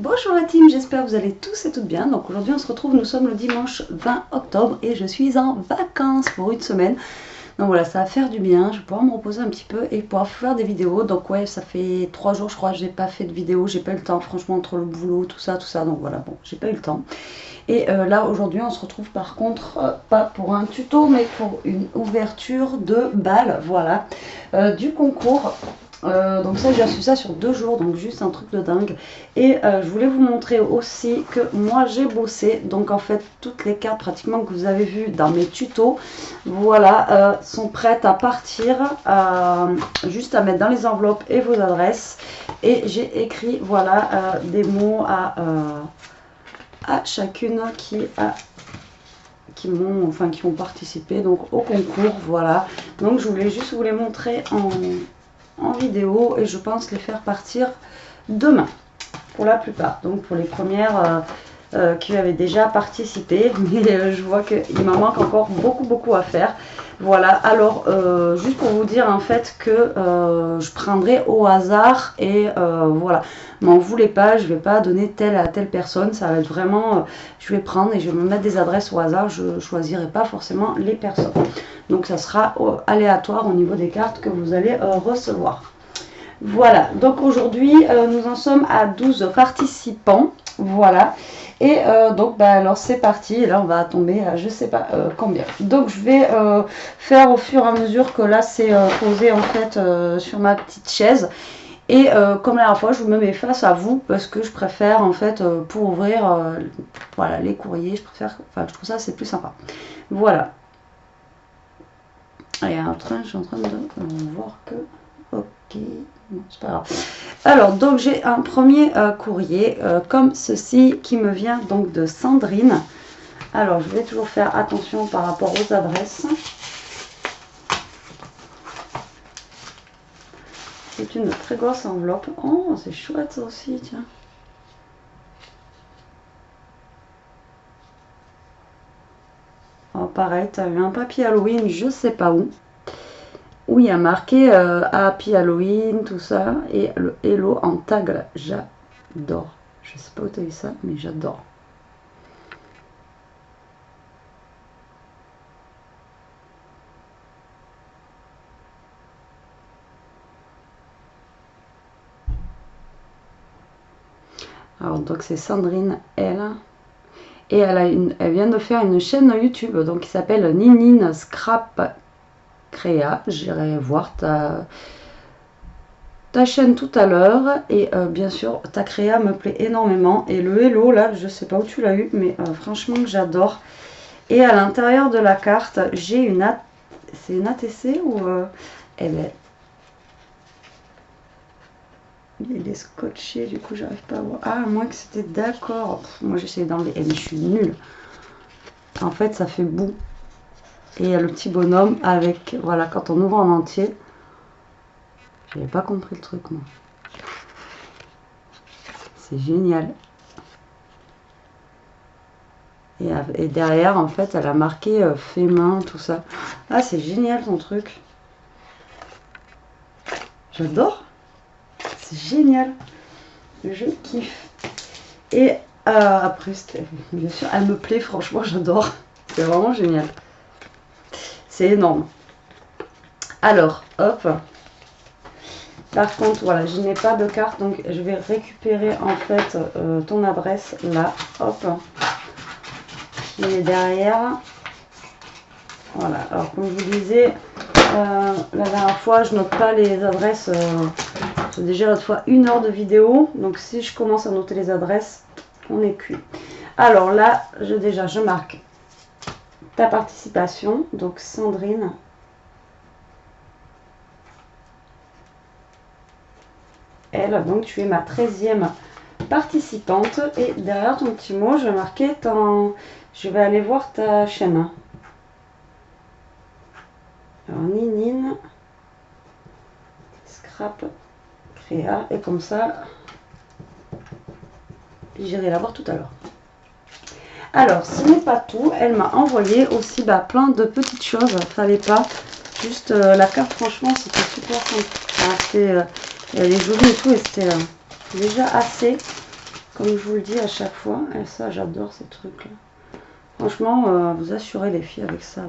Bonjour la team, j'espère que vous allez tous et toutes bien. Donc aujourd'hui on se retrouve, nous sommes le dimanche 20 octobre et je suis en vacances pour une semaine. Donc voilà, ça va faire du bien, je vais pouvoir me reposer un petit peu et pouvoir faire des vidéos. Donc ouais, ça fait 3 jours je crois que j'ai pas fait de vidéo, j'ai pas eu le temps franchement entre le boulot, tout ça. Donc voilà, bon, j'ai pas eu le temps. Et là aujourd'hui on se retrouve par contre, pas pour un tuto mais pour une ouverture de balle, voilà, du concours. Donc ça j'ai reçu ça sur 2 jours, donc juste un truc de dingue. Et je voulais vous montrer aussi que moi j'ai bossé, donc en fait toutes les cartes pratiquement que vous avez vues dans mes tutos, voilà, sont prêtes à partir, juste à mettre dans les enveloppes et vos adresses. Et j'ai écrit voilà des mots à chacune qui ont participé donc au concours, voilà. Donc je voulais juste vous les montrer en vidéo et je pense les faire partir demain pour la plupart. Donc pour les premières qui avaient déjà participé, mais je vois qu'il m'en manque encore beaucoup à faire. Voilà, alors juste pour vous dire en fait que je prendrai au hasard et voilà, m'en voulez pas, je vais pas donner telle à telle personne, ça va être vraiment, je vais prendre et je vais me mettre des adresses au hasard, je choisirai pas forcément les personnes. Donc ça sera aléatoire au niveau des cartes que vous allez recevoir. Voilà, donc aujourd'hui nous en sommes à 12 participants, voilà. Et donc alors c'est parti, et là on va tomber à je sais pas combien. Donc je vais faire au fur et à mesure que là c'est posé en fait sur ma petite chaise. Et comme la dernière fois, je vous mets face à vous parce que je préfère en fait pour ouvrir voilà, les courriers, je trouve ça c'est plus sympa. Voilà. Et je suis en train de voir que ok, non, c'est pas grave. Alors donc j'ai un premier courrier comme ceci qui me vient donc de Sandrine. Alors je vais toujours faire attention par rapport aux adresses. C'est une très grosse enveloppe. Oh, c'est chouette ça aussi, tiens. Oh, pareil, tu as eu un papier Halloween, je sais pas où. Où il y a marqué Happy Halloween, tout ça. Et le Hello en tag, j'adore. Je sais pas où tu as eu ça, mais j'adore. Alors donc c'est Sandrine, elle. Et elle vient de faire une chaîne YouTube donc qui s'appelle Ninine Scrap Créa. J'irai voir ta chaîne tout à l'heure. Et bien sûr, ta créa me plaît énormément. Et le hello, là, je sais pas où tu l'as eu, mais franchement, j'adore. Et à l'intérieur de la carte, j'ai une... C'est une ATC ou... elle est... Il est scotché, du coup, j'arrive pas à voir. Ah, à moins que c'était d'accord. Moi, j'essaie d'enlever. Eh, mais je suis nulle. En fait, ça fait bout. Et il y a le petit bonhomme avec... Voilà, quand on ouvre en entier... J'avais pas compris le truc, moi. C'est génial. Et derrière, en fait, elle a marqué fait main, tout ça. Ah, c'est génial ton truc. J'adore. C'est génial. Je kiffe. Et après, bien sûr, elle me plaît, franchement, j'adore. C'est vraiment génial. C'est énorme. Alors, hop. Par contre, voilà, je n'ai pas de carte, donc je vais récupérer en fait ton adresse là, hop, qui est derrière. Voilà, alors comme je vous disais, la dernière fois, je note pas les adresses. C'est déjà l'autre fois 1 heure de vidéo, donc si je commence à noter les adresses, on est cuit. Alors là, je marque ta participation, donc Sandrine. Elle, donc tu es ma 13e participante. Et derrière ton petit mot, je vais marquer je vais aller voir ta chaîne. Alors Ninine Scrap Créa. Et comme ça, j'irai la voir tout à l'heure. Alors, ce n'est pas tout. Elle m'a envoyé aussi plein de petites choses. Fallait pas. Juste la carte, franchement, c'était super sympa. Elle est jolie et tout. Et c'était déjà assez. Comme je vous le dis à chaque fois. Et ça, j'adore ces trucs-là. Franchement, vous assurez les filles avec ça. Là.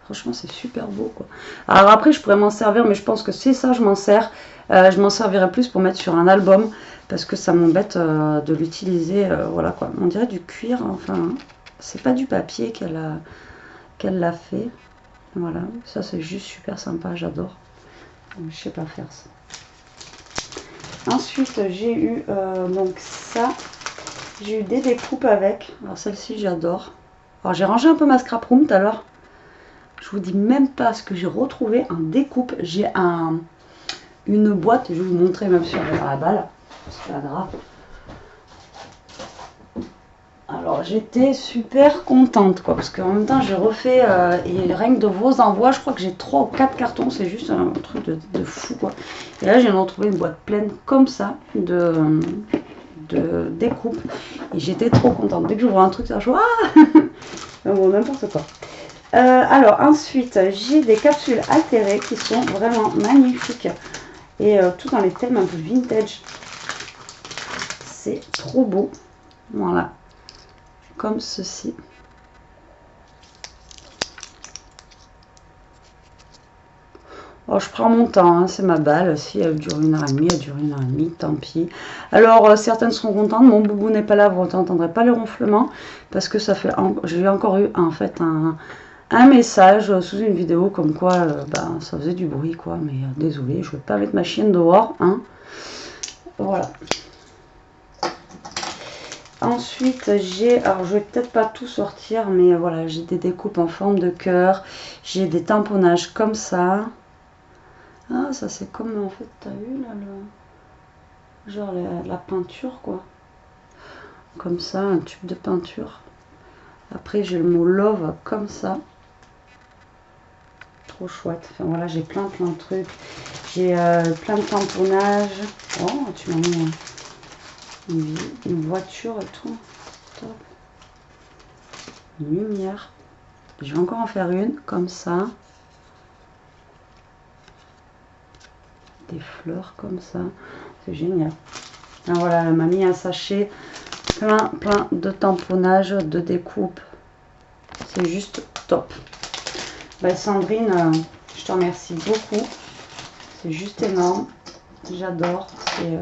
Franchement, c'est super beau, quoi. Alors après, je pourrais m'en servir, mais je pense que si ça, je m'en sers, je m'en servirai plus pour mettre sur un album. Parce que ça m'embête de l'utiliser. Voilà, quoi. On dirait du cuir. Enfin, c'est pas du papier qu'elle l'a fait. Voilà. Ça, c'est juste super sympa. J'adore. Je sais pas faire ça. Ensuite, j'ai eu donc ça. J'ai eu des découpes avec. Alors, celle-ci, j'adore. Alors, j'ai rangé un peu ma scrap room tout à l'heure. Je vous dis même pas ce que j'ai retrouvé en découpe. J'ai une boîte. Je vais vous montrer même sur la balle. C'est pas grave. Alors, j'étais super contente, quoi. Parce qu'en même temps, j'ai refait. Et rien que de vos envois, je crois que j'ai 3 ou 4 cartons. C'est juste un truc de fou, quoi. Et là, j'ai retrouvé une boîte pleine comme ça de découpe. Et j'étais trop contente. Dès que je vois un truc, ça, je vois. Ah bon, n'importe quoi. Alors, ensuite, j'ai des capsules altérées qui sont vraiment magnifiques. Et tout dans les thèmes un peu vintage. C'est trop beau. Voilà. Comme ceci. Alors, je prends mon temps, hein, c'est ma balle. Si elle dure 1h30, elle dure 1h30, tant pis. Alors, certaines seront contentes. Mon boubou n'est pas là, vous n'entendrez pas les ronflements. Parce que ça fait. J'ai encore eu en fait un message sous une vidéo comme quoi ça faisait du bruit, quoi. Mais désolé, je ne vais pas mettre ma chienne dehors. Hein. Voilà. Ensuite, alors je vais peut-être pas tout sortir, mais voilà, j'ai des découpes en forme de cœur. J'ai des tamponnages comme ça. Ah, ça c'est comme en fait, t'as vu là, genre la peinture, quoi. Comme ça, un tube de peinture. Après, j'ai le mot love comme ça. Trop chouette. Enfin voilà, j'ai plein de trucs. J'ai plein de tamponnages. Oh, tu m'as mis une voiture et tout. Top. Une lumière. Je vais encore en faire une comme ça. Des fleurs comme ça. C'est génial. Alors voilà, elle m'a mis un sachet plein de tamponnages, de découpes. C'est juste top. Bah, Sandrine, je te remercie beaucoup. C'est juste énorme. J'adore. C'est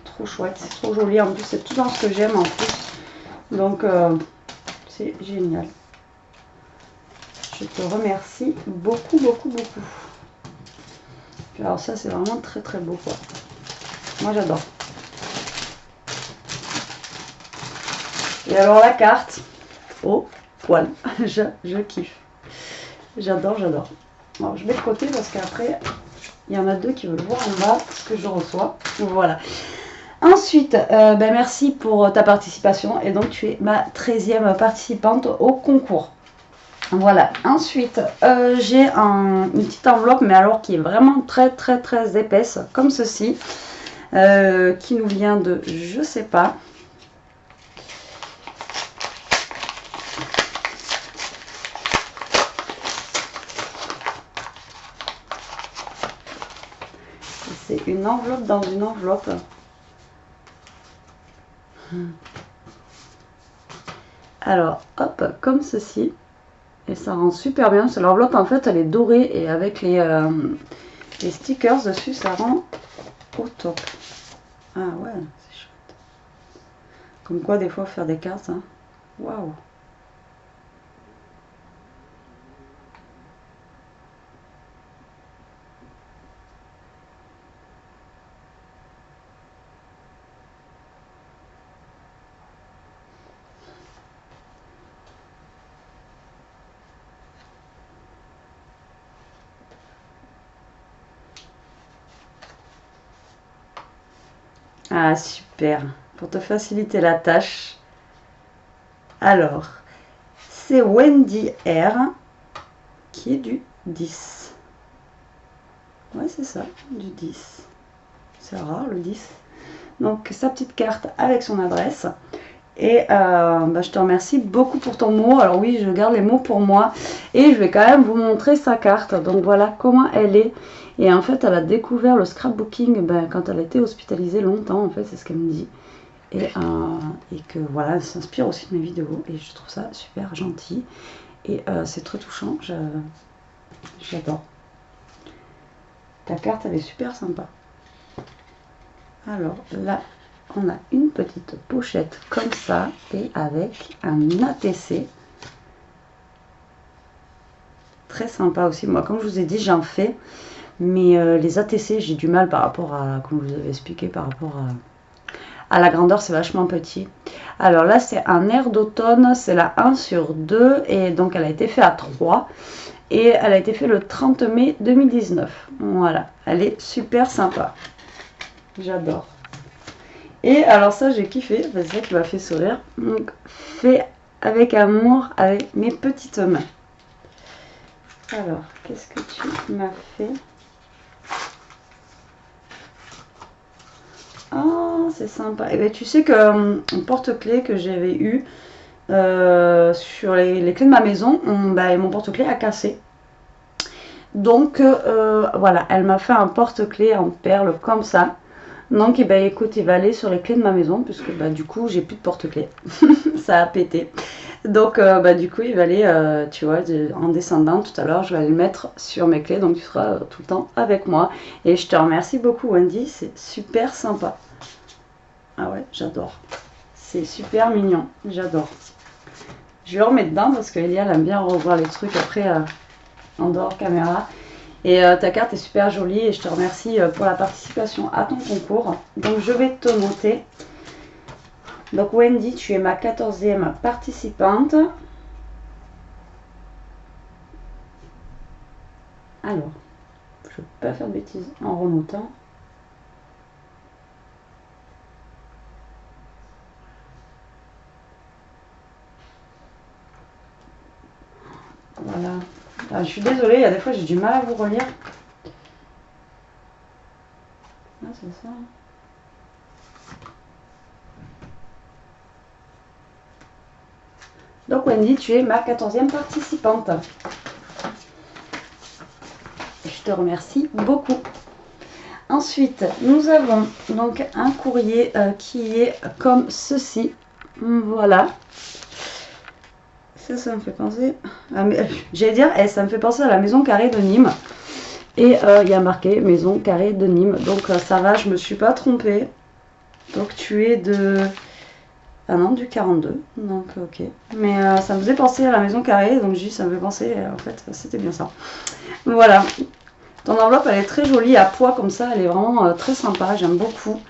trop chouette. C'est trop joli. En plus, c'est tout dans ce que j'aime en plus. Donc, c'est génial. Je te remercie beaucoup. Alors ça, c'est vraiment très beau, quoi. Moi, j'adore. Et alors, la carte. Oh, poil. Je kiffe. J'adore. Alors, je mets de côté parce qu'après, il y en a deux qui veulent voir en bas ce que je reçois. Voilà. Ensuite, merci pour ta participation. Et donc, tu es ma 13e participante au concours. Voilà. Ensuite, j'ai une petite enveloppe, mais alors qui est vraiment très épaisse, comme ceci, qui nous vient de, je sais pas. C'est une enveloppe dans une enveloppe. Alors, hop, comme ceci. Et ça rend super bien. L'enveloppe, en fait, elle est dorée. Et avec les stickers dessus, ça rend au top. Ah ouais, c'est chouette. Comme quoi, des fois, faire des cartes. Hein. Waouh. Ah, super. Pour te faciliter la tâche. Alors, c'est Wendy R. qui est du 10. Ouais, c'est ça, du 10. C'est rare, le 10. Donc, sa petite carte avec son adresse. Et bah, je te remercie beaucoup pour ton mot. Alors oui, je garde les mots pour moi. Et je vais quand même vous montrer sa carte. Donc voilà comment elle est. Et en fait, elle a découvert le scrapbooking quand elle a été hospitalisée longtemps. En fait, c'est ce qu'elle me dit. Et que voilà, elle s'inspire aussi de mes vidéos. Et je trouve ça super gentil. Et c'est très touchant. J'adore. Ta carte, elle est super sympa. Alors là, on a une petite pochette comme ça et avec un ATC. Très sympa aussi. Moi, comme je vous ai dit, j'en fais. Mais les ATC, j'ai du mal par rapport à, comme je vous avais expliqué, par rapport à la grandeur, c'est vachement petit. Alors là, c'est un air d'automne. C'est la 1/2. Et donc, elle a été faite à 3. Et elle a été faite le 30 mai 2019. Voilà. Elle est super sympa. J'adore. Et alors ça, j'ai kiffé, c'est ça qui m'a fait sourire. Donc, fait avec amour avec mes petites mains. Alors, qu'est-ce que tu m'as fait? Oh, c'est sympa. Et bien, tu sais que un porte-clés que j'avais eu sur les clés de ma maison, mon porte-clés a cassé. Donc, voilà, elle m'a fait un porte-clés en perles comme ça. Donc, écoute, il va aller sur les clés de ma maison, puisque du coup, j'ai plus de porte-clés. Ça a pété. Donc, du coup, il va aller, tu vois, en descendant tout à l'heure, je vais aller le mettre sur mes clés. Donc, tu seras tout le temps avec moi. Et je te remercie beaucoup, Wendy. C'est super sympa. Ah ouais, j'adore. C'est super mignon. J'adore. Je le remets dedans parce qu'Elia, elle aime bien revoir les trucs après en dehors caméra. Et ta carte est super jolie et je te remercie pour la participation à ton concours. Donc je vais te noter. Donc Wendy, tu es ma 14e participante. Alors, je ne peux pas faire de bêtises en remontant. Voilà. Ah, je suis désolée, il y a des fois j'ai du mal à vous relire. Ah, c'est ça. Donc Wendy, tu es ma 14e participante. Je te remercie beaucoup. Ensuite, nous avons donc un courrier qui est comme ceci. Voilà. Ça me fait penser... J'allais dire, ça me fait penser à la maison carrée de Nîmes. Et il y a marqué maison carrée de Nîmes. Donc ça va, je me suis pas trompée. Donc tu es de... Ah non, du 42. Donc ok. Mais ça me faisait penser à la maison carrée. Donc ça me fait penser... en fait, c'était bien ça. Voilà. Ton enveloppe, elle est très jolie, à poids comme ça. Elle est vraiment très sympa. J'aime beaucoup.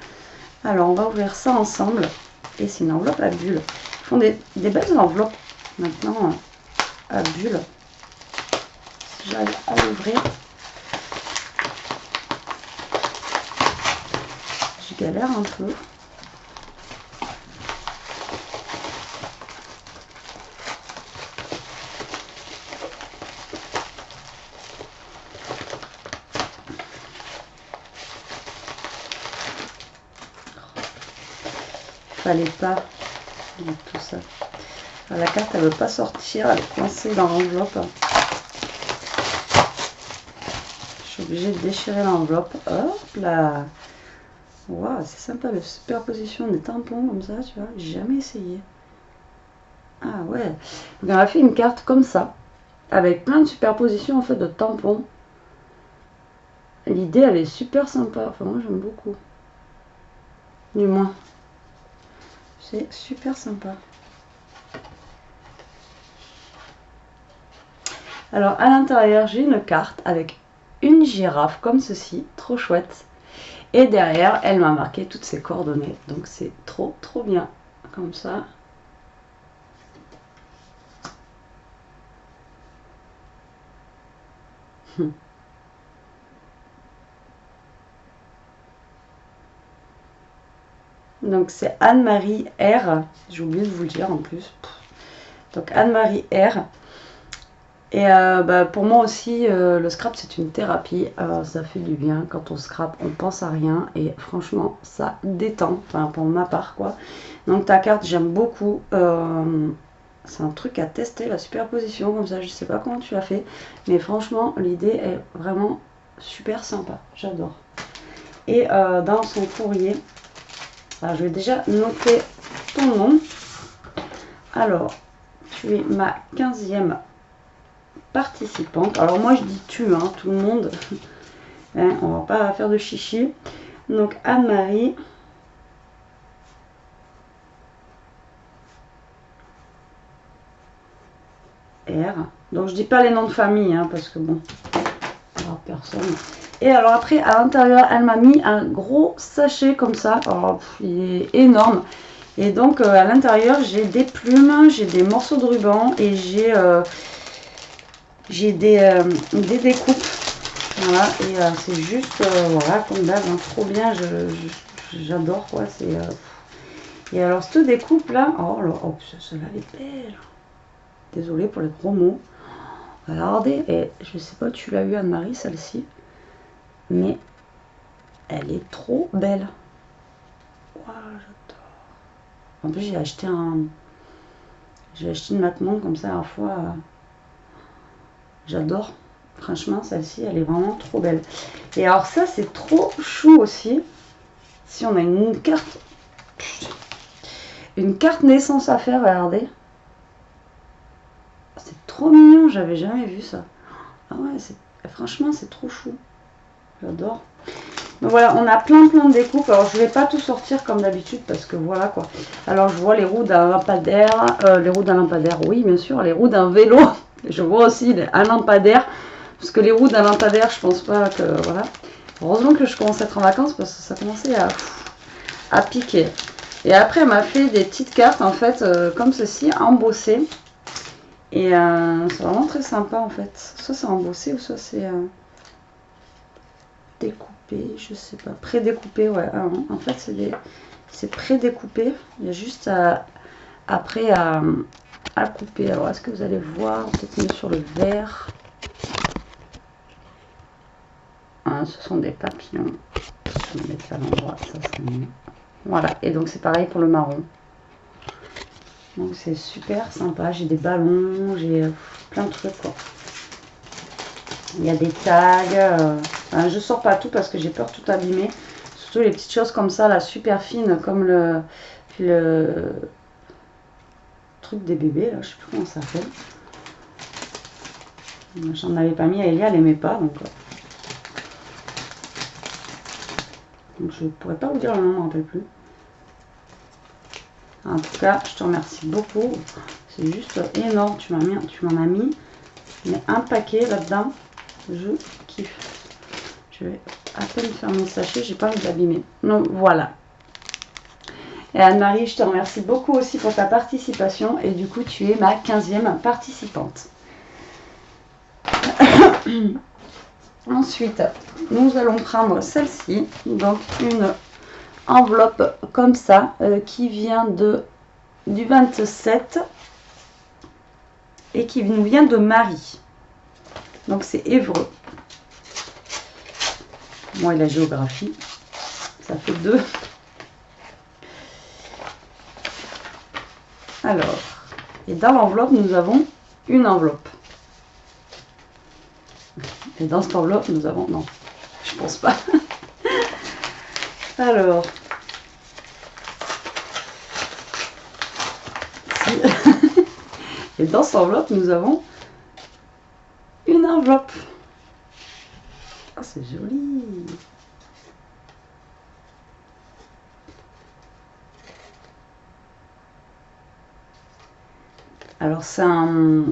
Alors, on va ouvrir ça ensemble. Et c'est une enveloppe à bulles. Ils font des belles enveloppes maintenant à bulles. Si j'arrive à l'ouvrir. Je galère un peu. Fallait pas tout ça. Alors, la carte elle veut pas sortir, elle est coincée dans l'enveloppe. Je suis obligée de déchirer l'enveloppe. Hop là. Waouh, c'est sympa la superposition des tampons comme ça, tu vois. J'ai jamais essayé. Ah ouais. Donc on a fait une carte comme ça, avec plein de superpositions en fait de tampons. L'idée elle est super sympa. Enfin moi j'aime beaucoup. Du moins. C'est super sympa. Alors à l'intérieur j'ai une carte avec une girafe comme ceci, trop chouette. Et derrière elle m'a marqué toutes ses coordonnées. Donc c'est trop bien. Comme ça. Donc c'est Anne-Marie R. J'ai oublié de vous le dire en plus. Donc Anne-Marie R. Et bah, pour moi aussi, le scrap c'est une thérapie. Ça fait du bien. Quand on scrape, on pense à rien. Et franchement, ça détend. Enfin, pour ma part, quoi. Donc ta carte, j'aime beaucoup. C'est un truc à tester, la superposition comme ça. Je sais pas comment tu l'as fait. Mais franchement, l'idée est vraiment super sympa. J'adore. Et dans son courrier, alors, je vais déjà noter ton nom. Alors, tu es ma 15e participante. Alors moi je dis tu, hein, tout le monde. Hein, on va pas faire de chichi. Donc Anne-Marie. R. Donc je dis pas les noms de famille, hein, parce que bon, alors, personne. Et alors après, à l'intérieur, elle m'a mis un gros sachet comme ça. Alors, il est énorme. Et donc à l'intérieur, j'ai des plumes, j'ai des morceaux de ruban et j'ai des découpes. Voilà, et c'est juste, voilà, comme d'hab, hein, trop bien, j'adore, quoi. Et alors, cette découpe là, oh, oh celle-là, elle est belle. Désolée pour les gros mots. Regardez, et je sais pas, tu l'as eu Anne-Marie, celle-ci, mais elle est trop belle. Wow, j'adore. En plus, j'ai acheté une matte-monde comme ça à la fois. J'adore. Franchement, celle-ci, elle est vraiment trop belle. Et alors ça, c'est trop chou aussi. Si on a une carte naissance à faire, regardez. C'est trop mignon, j'avais jamais vu ça. Ah ouais, franchement, c'est trop chou. J'adore. Donc voilà, on a plein de découpes. Alors, je vais pas tout sortir comme d'habitude parce que voilà quoi. Alors, je vois les roues d'un lampadaire. Les roues d'un lampadaire, oui, bien sûr. Les roues d'un vélo. Je vois aussi un lampadaire. Parce que les roues d'un lampadaire, je pense pas que... Voilà. Heureusement que je commence à être en vacances parce que ça commençait à piquer. Et après, elle m'a fait des petites cartes, en fait, comme ceci, embossées. Et c'est vraiment très sympa, en fait. Soit c'est embossé ou soit c'est découpé, je sais pas. Pré-découpé, ouais. En fait, c'est pré-découpé. Il y a juste après à couper. Alors, est-ce que vous allez voir? Peut-être mieux sur le vert. Ce sont des papillons. Je vais mettre à l'endroit, ça c'est mieux. Voilà, et donc c'est pareil pour le marron. Donc c'est super sympa. J'ai des ballons, j'ai plein de trucs, quoi. Il y a des tags. Enfin, je sors pas tout parce que j'ai peur de tout abîmer. Surtout les petites choses comme ça, là, super fines, comme le truc des bébés, là, je sais plus comment ça s'appelle. J'en avais pas mis à Elia, elle aimait pas, donc je ne pourrais pas vous dire le nom, je ne me rappelle plus. En tout cas, je te remercie beaucoup. C'est juste énorme. Tu m'en as mis mais un paquet là-dedans. Je kiffe. Je vais à peine faire mon sachet. J'ai pas envie de l'abîmer. Donc voilà. Et Anne-Marie, je te remercie beaucoup aussi pour ta participation. Et du coup, tu es ma 15e participante. Ensuite, nous allons prendre celle-ci. Donc, une enveloppe comme ça qui vient du 27 et qui nous vient de Marie. Donc, c'est Évreux. Moi et la géographie. Ça fait 2. Alors, et dans l'enveloppe, nous avons une enveloppe. Et dans cette enveloppe, nous avons... Non, je pense pas. Alors... Si. Et dans cette enveloppe, nous avons une enveloppe. Oh, c'est joli. Alors, c'est un...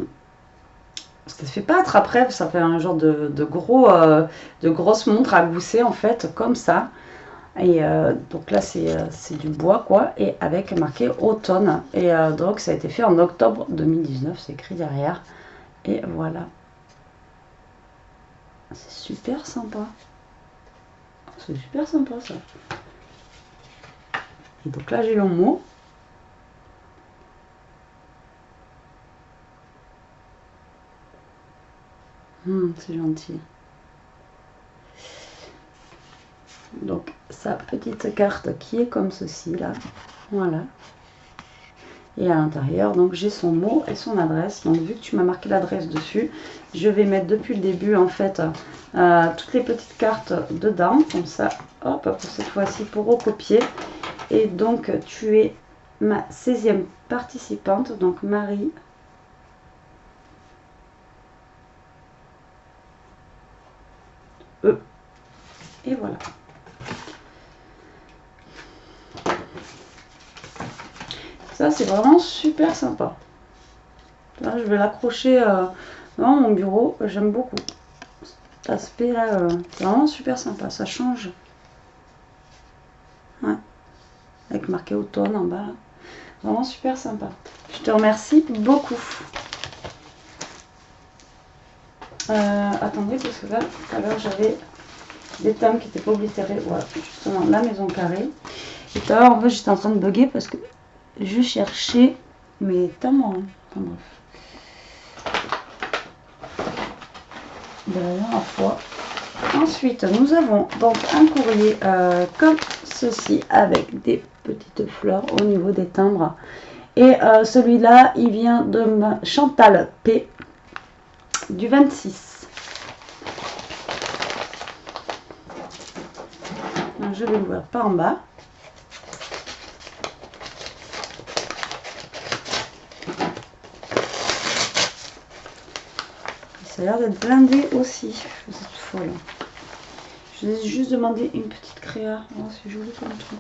Ça ne fait pas attrape-rêve, ça fait un genre de grosse montre à gousset, en fait, comme ça. Et donc là, c'est du bois, quoi, et avec marqué automne. Et donc, ça a été fait en octobre 2019, c'est écrit derrière. Et voilà. C'est super sympa. C'est super sympa, ça. Et donc là, j'ai le mot. c'est gentil. Donc sa petite carte qui est comme ceci là, voilà. Et à l'intérieur, donc j'ai son mot et son adresse. Donc vu que tu m'as marqué l'adresse dessus, je vais mettre depuis le début en fait toutes les petites cartes dedans, comme ça, hop, pour cette fois-ci pour recopier. Et donc tu es ma 16e participante, donc Marie. Et voilà. Ça, c'est vraiment super sympa. Là, je vais l'accrocher dans mon bureau. J'aime beaucoup cet aspect-là. C'est vraiment super sympa. Ça change. Ouais. Avec marqué automne en bas. Là. Vraiment super sympa. Je te remercie beaucoup. Attendez, parce que là, tout à l'heure, j'avais des thèmes qui n'étaient pas oblitérés. Voilà, justement, la maison carrée. Et tout à l'heure, en fait, j'étais en train de bugger parce que je cherchais mes thèmes. Enfin, bref. De la dernière fois. Ensuite, nous avons donc un courrier comme ceci avec des petites fleurs au niveau des timbres. Et celui-là, il vient de Chantal P. du 26. Donc, je vais l'ouvrir par en bas. Ça a l'air d'être blindé aussi. Vous êtes folle. Je vais juste demander une petite créa. Oh, c'est joli comme truc.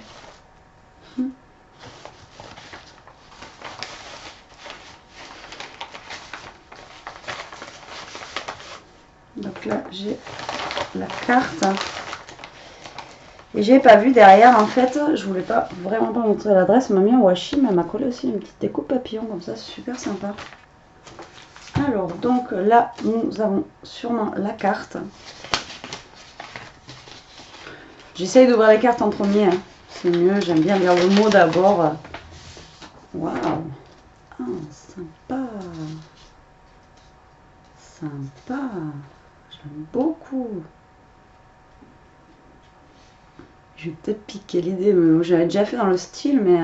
Donc là, j'ai la carte. Et j'ai pas vu derrière, en fait, je voulais pas vraiment pas montrer l'adresse. Mamie en washi, mais elle m'a collé aussi une petite découpe papillon, comme ça, c'est super sympa. Alors, donc là, nous avons sûrement la carte. J'essaye d'ouvrir les cartes en premier, hein. C'est mieux, j'aime bien lire le mot d'abord. Waouh! Ah, sympa! Sympa! J'aime beaucoup! Je vais peut-être piquer l'idée, mais j'avais déjà fait dans le style, mais...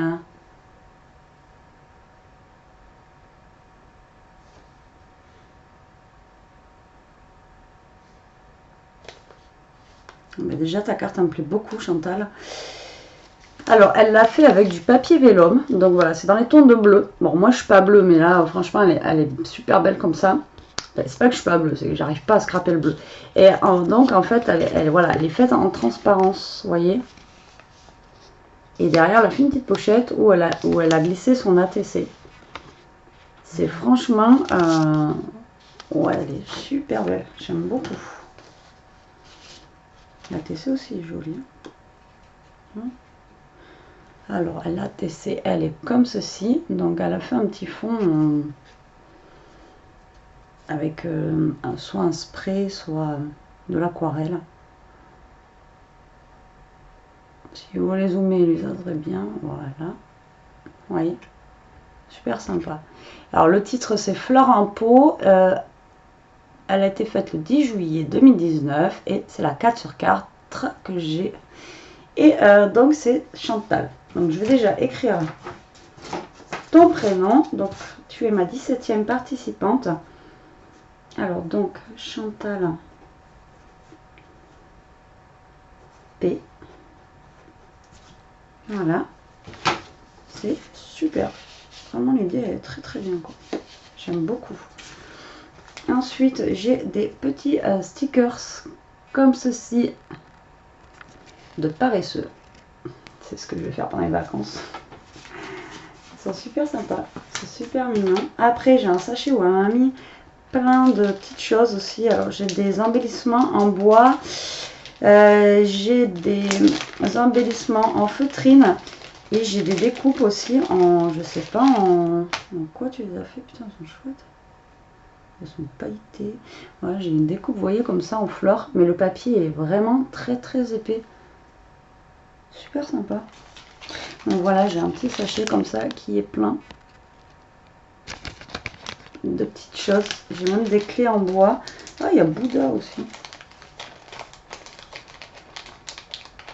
Mais déjà, ta carte me plaît beaucoup, Chantal. Alors, elle l'a fait avec du papier vélum. Donc voilà, c'est dans les tons de bleu. Bon, moi, je suis pas bleue, mais là, franchement, elle est super belle comme ça. Enfin, c'est pas que je suis pas bleue, c'est que j'arrive pas à scraper le bleu. Et donc, en fait, voilà, elle est faite en transparence, vous voyez. Et derrière, elle a fait une petite pochette où elle a glissé son ATC. C'est franchement... ouais, elle est super belle. J'aime beaucoup. L'ATC aussi est jolie. Alors, l'ATC, elle est comme ceci. Donc, elle a fait un petit fond avec soit un spray, soit de l'aquarelle. Si vous voulez zoomer, lui, ça serait bien. Voilà. Vous voyez, super sympa. Alors, le titre, c'est Fleurs en pot. Elle a été faite le 10 juillet 2019 et c'est la 4 sur 4 que j'ai. Et donc, c'est Chantal. Donc, je vais déjà écrire ton prénom. Donc, tu es ma 17e participante. Alors, donc, Chantal P. Voilà. C'est super. Vraiment, l'idée est très très bien, quoi. J'aime beaucoup. Ensuite, j'ai des petits stickers comme ceci de paresseux. C'est ce que je vais faire pendant les vacances. Ils sont super sympas. C'est super mignon. Après, j'ai un sachet où elle m'a mis plein de petites choses aussi. Alors, j'ai des embellissements en bois. J'ai des embellissements en feutrine. Et j'ai des découpes aussi en, je sais pas, en quoi tu les as fait? Putain, elles sont chouettes. Elles sont pailletées. Voilà, j'ai une découpe, vous voyez, comme ça, en fleurs. Mais le papier est vraiment très très épais. Super sympa. Donc voilà, j'ai un petit sachet comme ça qui est plein de petites choses. J'ai même des clés en bois. Ah, il y a Bouddha aussi.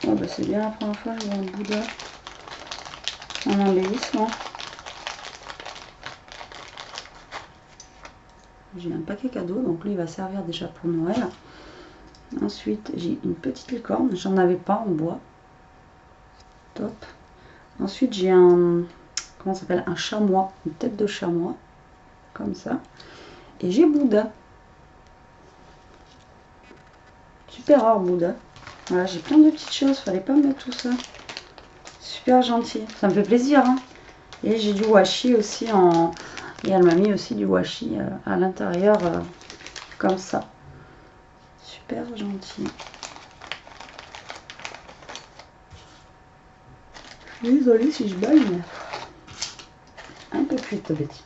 Oh, bah c'est bien la première fois que je vois un Bouddha en embellissement. J'ai un paquet cadeau, donc lui il va servir déjà pour Noël. Ensuite, j'ai une petite licorne, j'en avais pas en bois. Top. Ensuite, j'ai un, comment ça s'appelle, un chamois, une tête de chamois, comme ça. Et j'ai Bouddha. Super rare Bouddha. Voilà, j'ai plein de petites choses, fallait pas me mettre tout ça. Super gentil, ça me fait plaisir. Hein. Et j'ai du washi aussi en... Et elle m'a mis aussi du washi à l'intérieur, comme ça. Super gentil. Je suis désolée si je baille, mais un peu cuite, Betty.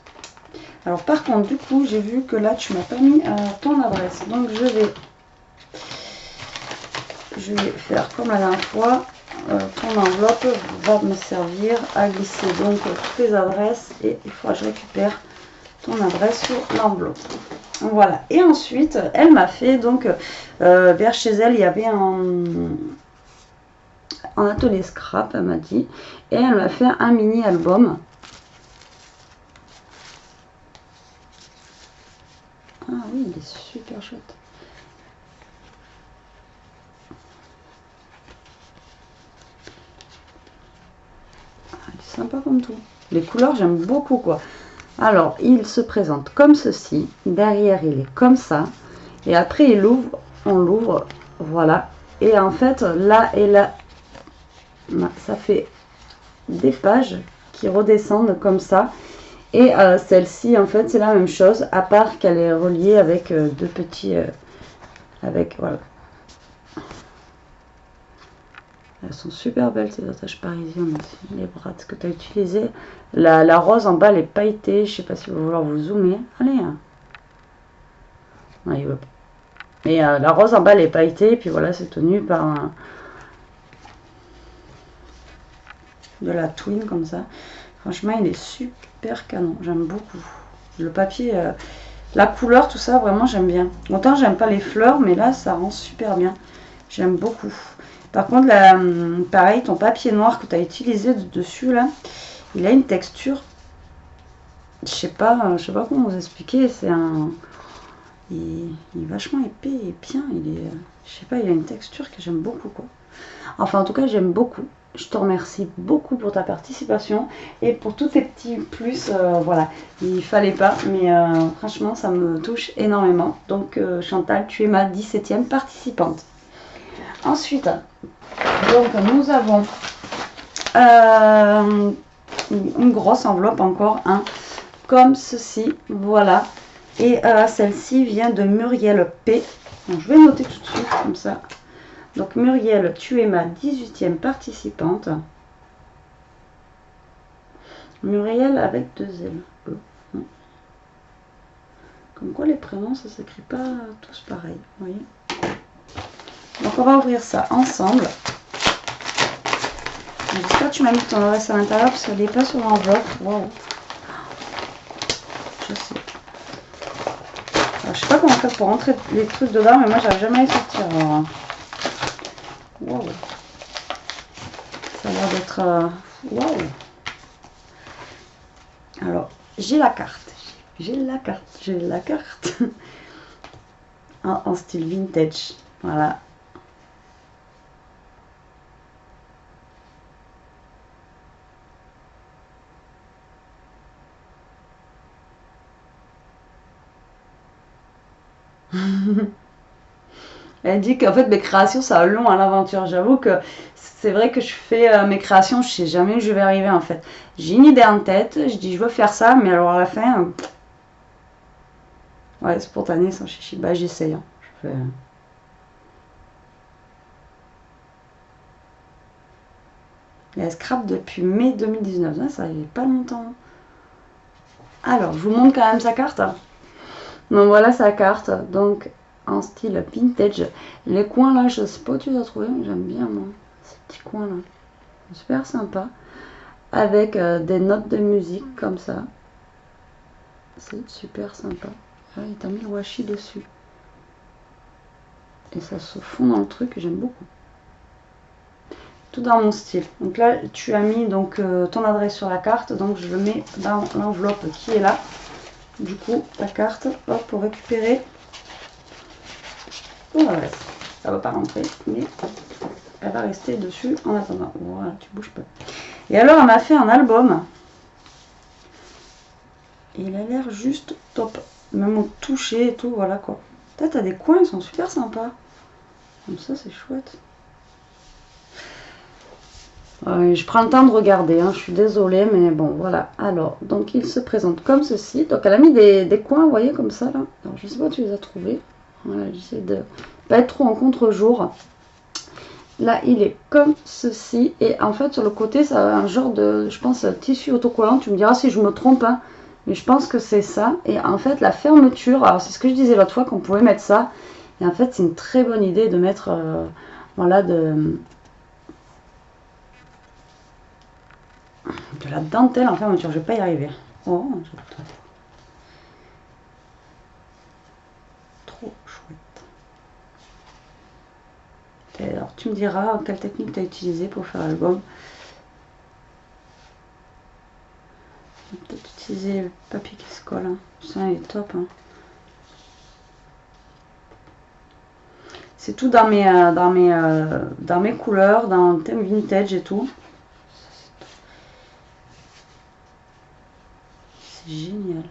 Alors par contre, du coup, j'ai vu que là, tu m'as pas mis ton adresse. Donc je vais faire comme la dernière fois. Ton enveloppe va me servir à glisser donc toutes les adresses et il faudra que je récupère ton adresse sur l'enveloppe. Voilà. Et ensuite, elle m'a fait donc vers chez elle, il y avait un atelier scrap, elle m'a dit, et elle m'a fait un mini album. Ah oui, il est super chouette. Il est sympa comme tout. Les couleurs, j'aime beaucoup quoi. Alors, il se présente comme ceci. Derrière, il est comme ça. Et après, il ouvre, on l'ouvre, voilà. Et en fait, là et là, ça fait des pages qui redescendent comme ça. Et celle-ci, en fait, c'est la même chose, à part qu'elle est reliée avec deux petits... avec, voilà. Elles sont super belles, ces attaches parisiennes aussi. Les bras que tu as utilisé. La rose en bas, elle est pailletée. Je sais pas si vous voulez vous zoomer. Allez. Hein. Non, il veut pas. Mais la rose en bas, elle est pailletée. Et puis voilà, c'est tenu par de la twin comme ça. Franchement, il est super canon. J'aime beaucoup. Le papier, la couleur, tout ça, vraiment, j'aime bien. Autant, j'aime pas les fleurs, mais là, ça rend super bien. J'aime beaucoup. Par contre, là, pareil, ton papier noir que tu as utilisé dessus, là, il a une texture, je sais pas comment vous expliquer, c'est un... Il est vachement épais et bien, il est... Je sais pas, il a une texture que j'aime beaucoup, quoi. Enfin, en tout cas, j'aime beaucoup. Je te remercie beaucoup pour ta participation et pour tous tes petits plus, voilà. Il fallait pas, mais franchement, ça me touche énormément. Donc, Chantal, tu es ma 17e participante. Ensuite, donc nous avons une grosse enveloppe encore, hein, comme ceci, voilà. Et celle-ci vient de Muriel P. Donc, je vais noter tout de suite comme ça. Donc Muriel, tu es ma 18e participante. Muriel avec 2 L. Comme quoi les prénoms, ça s'écrit pas tous pareil, vous voyez. Donc on va ouvrir ça ensemble. J'espère que tu m'as mis ton adresse à l'intérieur parce qu'elle n'est pas sur l'enveloppe. Waouh. Je sais. Alors, je sais pas comment faire pour rentrer les trucs dedans, mais moi j'arrive jamais à les sortir. Waouh. Ça a l'air d'être... Waouh. Alors, j'ai la carte. J'ai la carte. En style vintage. Voilà. Elle dit qu'en fait mes créations ça va long à l'aventure. J'avoue que c'est vrai que je fais mes créations, je sais jamais où je vais arriver en fait. J'ai une idée en tête, je dis je veux faire ça, mais alors à la fin, ouais, spontané, sans chichi, bah j'essaye. Hein. Je fais... Et elle scrape depuis mai 2019, hein, ça fait pas longtemps. Alors, je vous montre quand même sa carte. Donc voilà sa carte, donc en style vintage. Les coins là, je sais pas où tu les as trouvés, mais j'aime bien moi, ces petits coins là. Super sympa. Avec des notes de musique comme ça. C'est super sympa. Ah, il t'a mis le washi dessus. et ça se fond dans le truc, j'aime beaucoup. Tout dans mon style. Donc là, tu as mis donc ton adresse sur la carte, donc je le mets dans l'enveloppe qui est là. Du coup, la carte, hop, pour récupérer. Voilà, ça va pas rentrer, mais elle va rester dessus en attendant. Voilà, tu bouges pas. Et alors, elle m'a fait un album. Et il a l'air juste top. Même au toucher et tout, voilà quoi. Peut-être t'as des coins, ils sont super sympas. Comme ça, c'est chouette. Je prends le temps de regarder, hein, je suis désolée, mais bon, voilà. Alors, donc il se présente comme ceci. Donc, elle a mis des coins, vous voyez, comme ça, là. Alors, je sais pas où tu les as trouvés. Voilà, j'essaie de pas être trop en contre-jour. Là, il est comme ceci. Et en fait, sur le côté, ça a un genre de, je pense, tissu autocollant. Tu me diras si je me trompe, hein. Mais je pense que c'est ça. Et en fait, la fermeture, alors c'est ce que je disais l'autre fois, qu'on pouvait mettre ça. Et en fait, c'est une très bonne idée de mettre, voilà, de la dentelle en fermeture. Je vais pas y arriver. Oh, trop chouette. Alors, tu me diras quelle technique tu as utilisée pour faire l'album. Peut-être utiliser le papier qui se colle. Hein. Ça, il est top. Hein. C'est tout dans mes couleurs, dans le thème vintage et tout. C'est génial.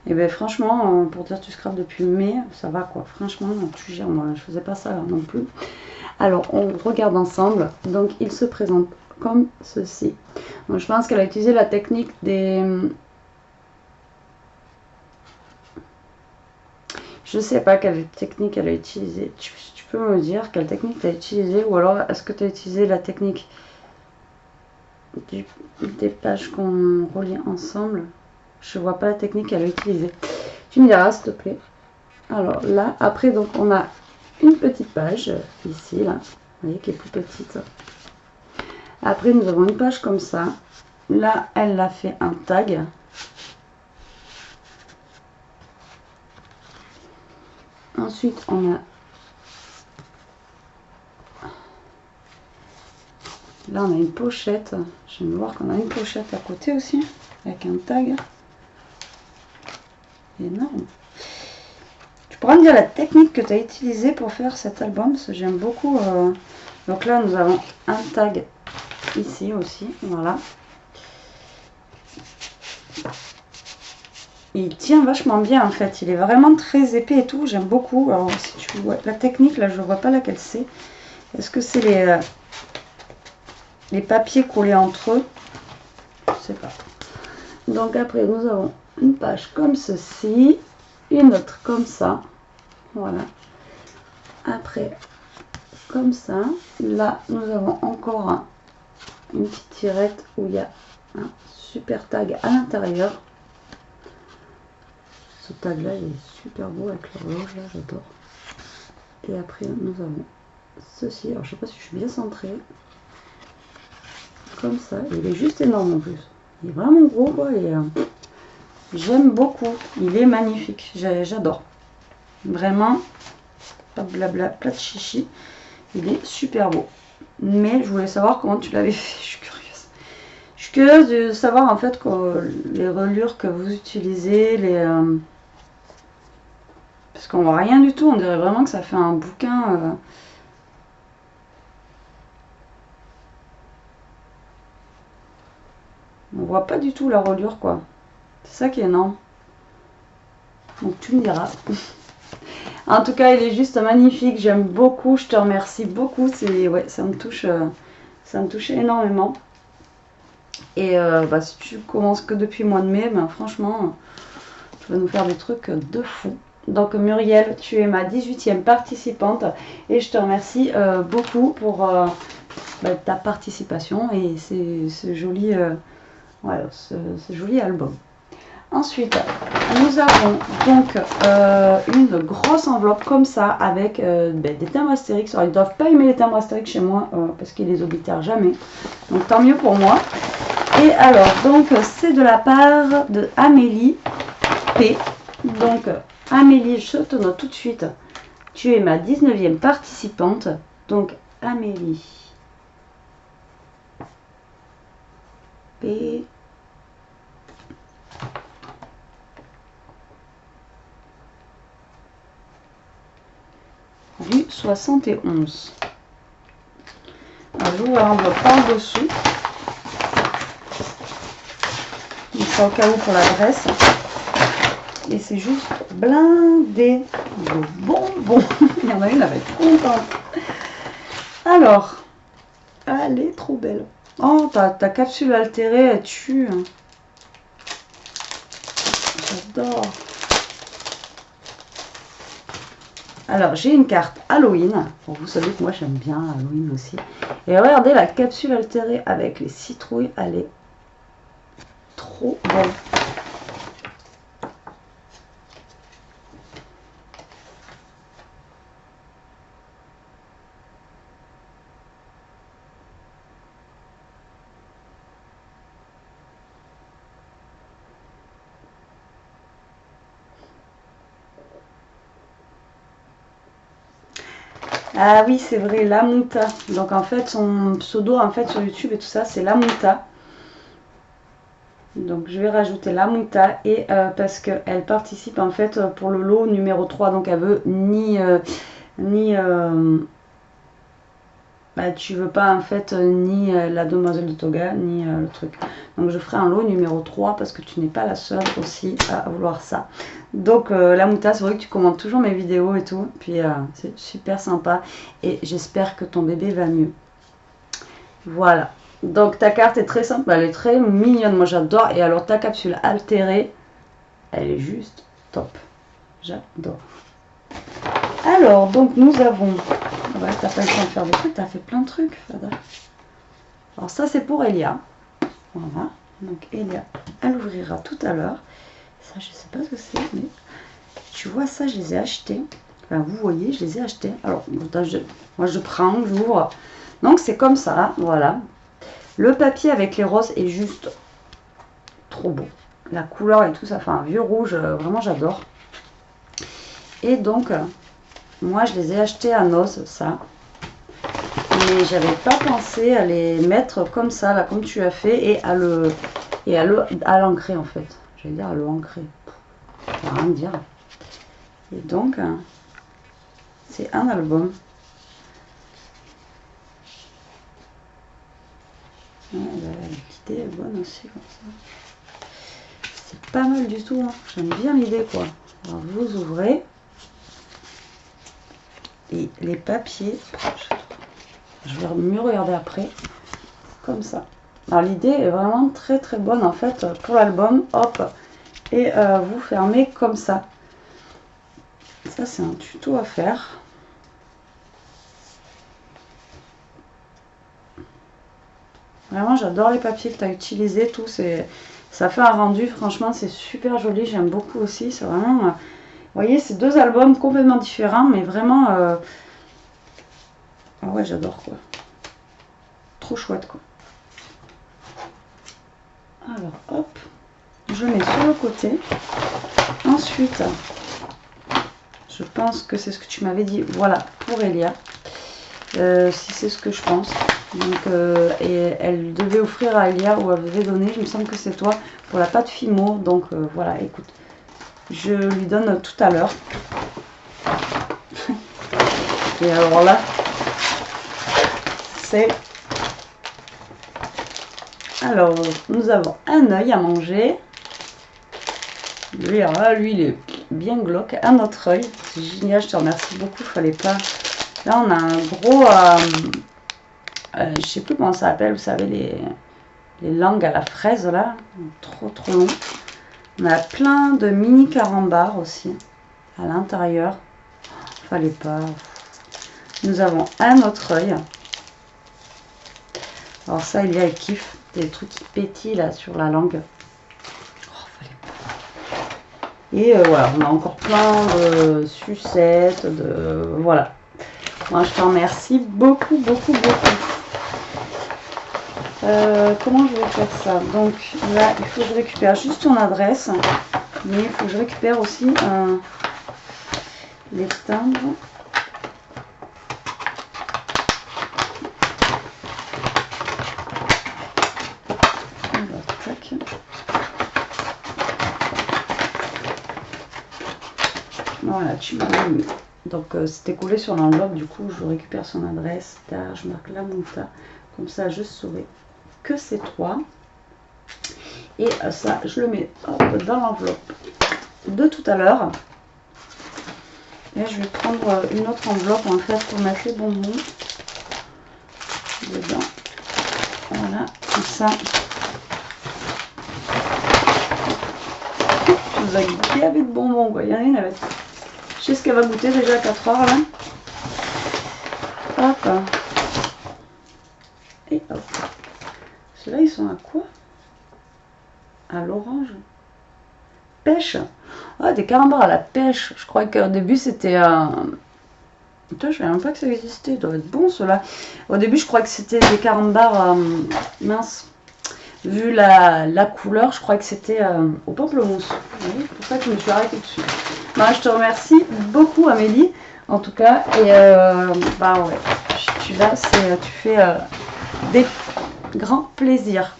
Et bien franchement, pour dire tu scrapes depuis mai, ça va quoi. Franchement, tu gères. Moi, je faisais pas ça non plus. Alors, on regarde ensemble. Donc, il se présente comme ceci. Donc, je pense qu'elle a utilisé la technique des... Je sais pas quelle technique elle a utilisée. Tu peux me dire quelle technique tu as utilisée, ou alors est-ce que tu as utilisé la technique des pages qu'on relie ensemble? Je vois pas la technique qu'elle a utilisée. Tu me diras s'il te plaît. Alors là, après donc on a une petite page ici, là, vous voyez, qui est plus petite. Après nous avons une page comme ça. Là, elle a fait un tag. Ensuite, on a... Là, on a une pochette. Je vais voir qu'on a une pochette à côté aussi, avec un tag. Énorme. Tu pourras me dire la technique que tu as utilisée pour faire cet album, parce que j'aime beaucoup. Donc là, nous avons un tag ici aussi, voilà. Il tient vachement bien en fait, il est vraiment très épais et tout, j'aime beaucoup. Alors si tu vois la technique, là je vois pas laquelle c'est. Est-ce que c'est les papiers collés entre eux? Je sais pas. Donc après nous avons une page comme ceci, une autre comme ça, voilà. Après comme ça, là nous avons encore une petite tirette où il y a un super tag à l'intérieur. Ce tag là il est super beau avec l'horloge là, j'adore. Et après nous avons ceci, alors je sais pas si je suis bien centrée, comme ça, il est juste énorme en plus, il est vraiment gros quoi, et j'aime beaucoup, il est magnifique, j'adore, vraiment, pas de blabla, pas de chichi, il est super beau. Mais je voulais savoir comment tu l'avais fait, je suis curieuse. Je suis curieuse de savoir en fait les reliures que vous utilisez, parce qu'on voit rien du tout, on dirait vraiment que ça fait un bouquin. On voit pas du tout la reliure quoi. C'est ça qui est énorme. Donc tu me diras. En tout cas, il est juste magnifique, j'aime beaucoup, je te remercie beaucoup. Ouais, ça me touche énormément. Et si tu commences que depuis le mois de mai, ben, franchement, tu vas nous faire des trucs de fou. Donc Muriel, tu es ma 18e participante et je te remercie beaucoup pour ta participation et ce joli, ce joli album. Ensuite, nous avons donc une grosse enveloppe comme ça avec des timbres Astérix. Alors, ils ne doivent pas aimer les timbres Astérix chez moi parce qu'ils les oblitèrent jamais. Donc tant mieux pour moi. Et alors, donc c'est de la part de Amélie P. Donc Amélie, je te note tout de suite. Tu es ma 19e participante. Donc, Amélie. P. Du 71. Je vous l'enveloppe par dessous. Donc ça au cas où pour l'adresse. Et c'est juste blindé de bonbons. Il y en a une, elle va être contente. Alors, elle est trop belle. Oh, ta capsule altérée, elle tue. J'adore. Alors, j'ai une carte Halloween. Bon, vous savez que moi, j'aime bien Halloween aussi. Et regardez, la capsule altérée avec les citrouilles, elle est trop belle. Ah oui, c'est vrai, Lamunta. Donc en fait, son pseudo en fait sur YouTube et tout ça, c'est Lamunta. Donc je vais rajouter Lamunta et parce qu'elle participe en fait pour le lot numéro 3. Donc elle veut bah, tu veux pas en fait ni la demoiselle de Toga ni le truc. Donc je ferai un lot numéro 3 parce que tu n'es pas la seule aussi à vouloir ça. Donc Lamunta, c'est vrai que tu commentes toujours mes vidéos et tout. Puis c'est super sympa et j'espère que ton bébé va mieux. Voilà. Donc ta carte est très simple, elle est très mignonne, moi j'adore. Et alors ta capsule altérée, elle est juste top. J'adore. Alors, donc nous avons... Ouais, t'as pas le temps de faire des trucs, t'as fait plein de trucs, Fada. Alors ça c'est pour Elia. Voilà. Donc Elia, elle ouvrira tout à l'heure. Ça je sais pas ce que c'est, mais... Tu vois ça, je les ai achetés. Enfin, vous voyez, je les ai achetés. Alors, moi je prends, j'ouvre. Donc c'est comme ça, voilà. Le papier avec les roses est juste trop beau. La couleur et tout, ça fait un vieux rouge, vraiment j'adore. Et donc, moi je les ai achetés à Noz, ça. Mais j'avais pas pensé à les mettre comme ça, là, comme tu as fait, et à l'ancrer en fait. J'allais dire à le ancrer. Ça veut rien dire. Et donc, c'est un album. L'idée est bonne aussi comme ça. C'est pas mal du tout, hein. J'aime bien l'idée quoi. Alors vous ouvrez et les papiers, je vais mieux regarder après, comme ça. Alors l'idée est vraiment très très bonne en fait pour l'album, hop, et vous fermez comme ça. Ça c'est un tuto à faire. Vraiment, j'adore les papiers que tu as utilisés, tout. Ça fait un rendu, franchement, c'est super joli. J'aime beaucoup aussi. C'est vraiment... vous voyez, c'est deux albums complètement différents, mais vraiment... Ah ouais, j'adore, quoi. Trop chouette, quoi. Alors, hop. Je mets sur le côté. Ensuite, je pense que c'est ce que tu m'avais dit. Voilà, pour Elia. Si c'est ce que je pense. Donc, et elle devait offrir à Elia ou elle devait donner, je me semble que c'est toi, pour la pâte Fimo. Donc voilà, écoute, je lui donne tout à l'heure. Et alors là, c'est... Alors, nous avons un œil à manger. Lui, alors là, lui, il est bien glauque. Un autre œil. C'est génial, je te remercie beaucoup, fallait pas... Là, on a un gros... je sais plus comment ça s'appelle, vous savez, les langues à la fraise, là. Trop, trop long. On a plein de mini carambars aussi, à l'intérieur. Fallait pas. Nous avons un autre œil. Alors ça, il y a le kiff. Des trucs qui pétillent, là, sur la langue. Oh, fallait pas. Et voilà, on a encore plein de sucettes, de... Voilà. Moi, je te remercie beaucoup, beaucoup, beaucoup. Comment je vais faire ça? Donc là, il faut que je récupère juste ton adresse, mais il faut que je récupère aussi l'étendre. Voilà, tu m'as mis. Donc c'était collé sur l'enveloppe, du coup je récupère son adresse, là je marque la monta, comme ça je saurai que c'est toi. Et ça je le mets dans l'enveloppe de tout à l'heure. Et je vais prendre une autre enveloppe en fait pour mettre les bonbons dedans. Voilà, comme ça. Je vous ai gavé de bonbons quoi, il y en a une avec. Je sais ce qu'elle va goûter déjà à 4 heures là. Hop. Et hop. Ceux-là ils sont à quoi? À l'orange. Pêche. Ah, des carambars à la pêche. Je crois qu'au début c'était... Putain, je savais même pas que ça existait. Ils doivent être bons ceux-là. Au début je crois que c'était des carambars... mince. Vu la couleur, je crois que c'était au pamplemousse. C'est pour ça que je me suis arrêtée dessus. Bah, je te remercie beaucoup Amélie, en tout cas. Et bah ouais, tu fais des grands plaisirs.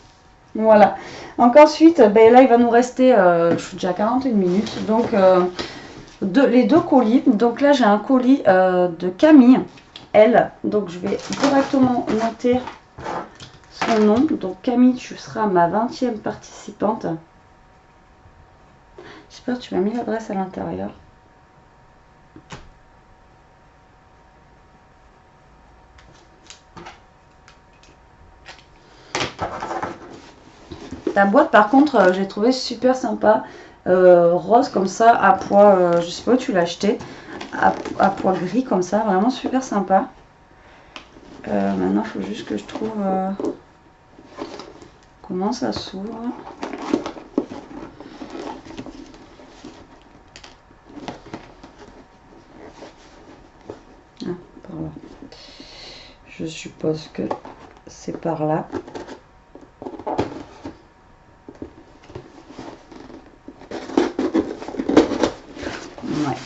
Voilà. Donc ensuite, ben là il va nous rester, je suis déjà à 41 minutes, donc les deux colis. Donc là j'ai un colis de Camille, elle. Donc je vais directement noter son nom. Donc Camille, tu seras ma 20e participante. J'espère que tu m'as mis l'adresse à l'intérieur. La boîte par contre j'ai trouvé super sympa, rose comme ça à pois, je sais pas où tu l'as acheté, à pois gris comme ça, vraiment super sympa. Maintenant il faut juste que je trouve comment ça s'ouvre. Ah, par là. Je suppose que c'est par là. Ouais.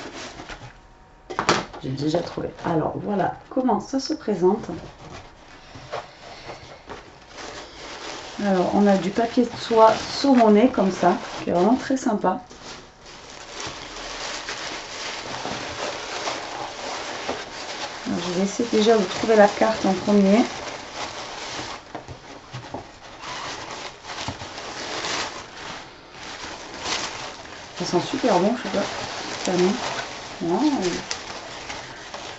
J'ai déjà trouvé. Alors voilà comment ça se présente. Alors on a du papier de soie saumoné comme ça, qui est vraiment très sympa. Alors, je vais essayer déjà de trouver la carte en premier. Ça sent super bon, je sais pas. Ça wow.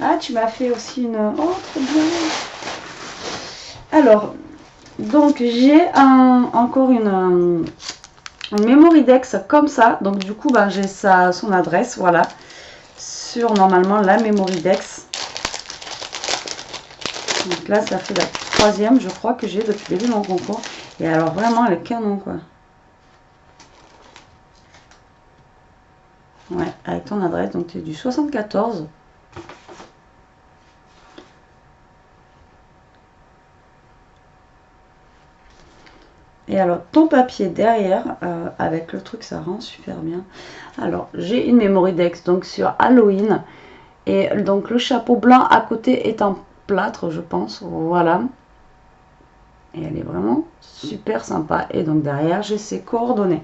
Ah, tu m'as fait aussi une... Oh, trop bien. Alors, donc j'ai encore une Memorydex comme ça. Donc du coup, bah, j'ai son adresse, voilà. Sur normalement la Memorydex. Donc là, ça fait la 3e, je crois, que j'ai depuis le début de mon concours. Et alors vraiment, elle est canon, quoi. Ouais, avec ton adresse, donc tu es du 74. Et alors, ton papier derrière, avec le truc, ça rend super bien. Alors, j'ai une Memorydex, donc sur Halloween. Et donc, le chapeau blanc à côté est en plâtre, je pense. Voilà. Et elle est vraiment super sympa. Et donc, derrière, j'ai ses coordonnées.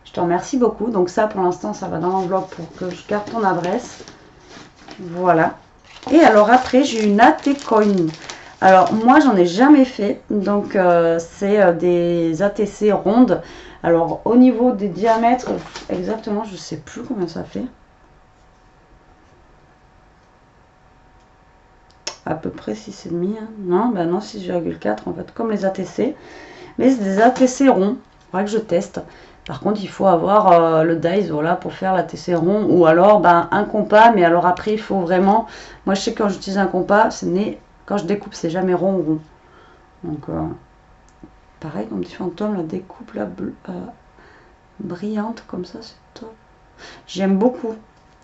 Je te remercie beaucoup. Donc ça, pour l'instant, ça va dans l'enveloppe pour que je garde ton adresse. Voilà. Et alors après, j'ai une AT Coin. Alors moi, j'en ai jamais fait. Donc c'est des ATC rondes. Alors au niveau des diamètres, exactement, je sais plus combien ça fait. À peu près 6,5. Hein. Non, ben non, 6,4 en fait, comme les ATC. Mais c'est des ATC ronds. Il faudra que je teste. Par contre, il faut avoir le dies, voilà, pour faire la TC rond, ou alors ben, un compas, mais alors après, il faut vraiment... Moi, je sais que quand j'utilise un compas, quand je découpe, c'est jamais rond ou rond. Donc, pareil, mon petit fantôme, la découpe là, brillante, comme ça, c'est top. J'aime beaucoup.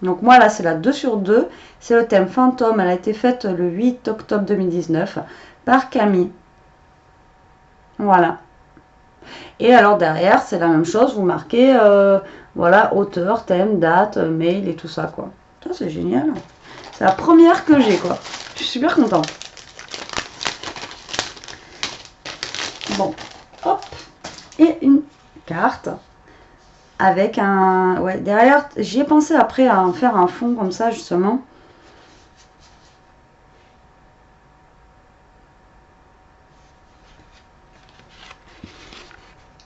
Donc, moi, là, c'est la 2 sur 2. C'est le thème fantôme. Elle a été faite le 8 octobre 2019 par Camille. Voilà. Et alors derrière, c'est la même chose, vous marquez, voilà, auteur, thème, date, mail et tout ça, quoi. Ça, c'est génial. C'est la première que j'ai, quoi. Je suis super contente. Bon, hop. Et une carte avec un... Ouais, derrière, j'y ai pensé après à en faire un fond comme ça, justement.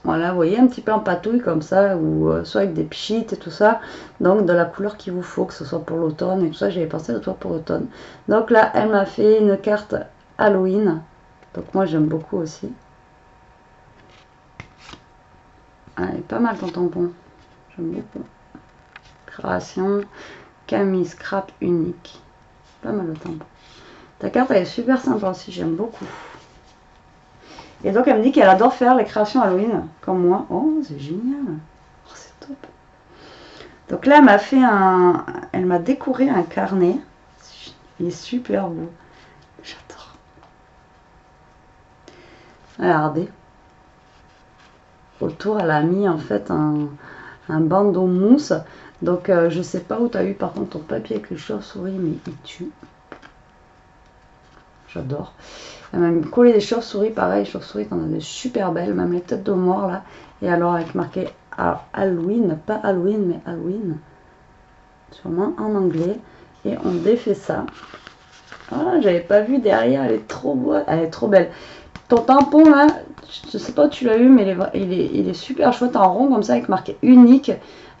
Voilà, vous voyez, un petit peu en patouille comme ça, ou soit avec des pchites et tout ça. Donc, de la couleur qu'il vous faut, que ce soit pour l'automne et tout ça. J'avais pensé de toi pour l'automne. Donc là, elle m'a fait une carte Halloween. Donc moi, j'aime beaucoup aussi. Elle est pas mal ton tampon. J'aime beaucoup. Création, Camille Scrap unique. Pas mal le tampon. Ta carte, elle est super sympa aussi, j'aime beaucoup. Et donc, elle me dit qu'elle adore faire les créations Halloween, comme moi. Oh, c'est génial. Oh, c'est top. Donc là, elle m'a fait un... Elle m'a décoré un carnet. Il est super beau. J'adore. Regardez. Autour, elle a mis en fait un bandeau mousse. Donc, je sais pas où tu as eu par contre ton papier avec les chauves-souris, mais il tue. J'adore. Elle m'a collé des chauves-souris, pareil, les chauves-souris, t'en as des super belles, même les têtes de mort là. Et alors avec marqué Halloween, pas Halloween, mais Halloween. Sûrement en anglais. Et on défait ça. Ah, j'avais pas vu derrière, elle est trop beau, elle est trop belle. Ton tampon là, je sais pas où tu l'as eu, mais il est super chouette en rond comme ça, avec marqué unique,